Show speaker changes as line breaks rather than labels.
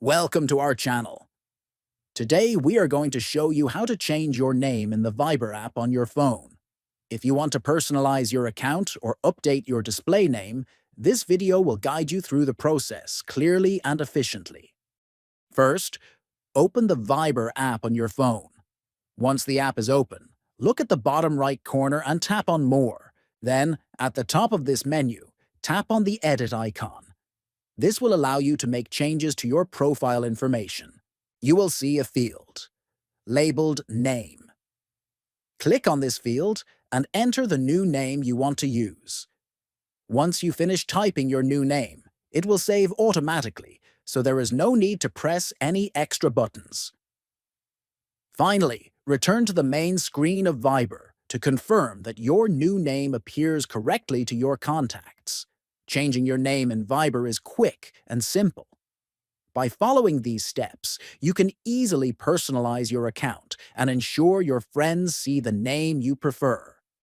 Welcome to our channel. Today we are going to show you how to change your name in the Viber app on your phone. If you want to personalize your account or update your display name, this video will guide you through the process clearly and efficiently. First, open the Viber app on your phone. Once the app is open, look at the bottom right corner and tap on More. Then, at the top of this menu, tap on the Edit icon. This will allow you to make changes to your profile information. You will see a field labeled Name. Click on this field and enter the new name you want to use. Once you finish typing your new name, it will save automatically, so there is no need to press any extra buttons. Finally, return to the main screen of Viber to confirm that your new name appears correctly to your contacts. Changing your name in Viber is quick and simple. By following these steps, you can easily personalize your account and ensure your friends see the name you prefer.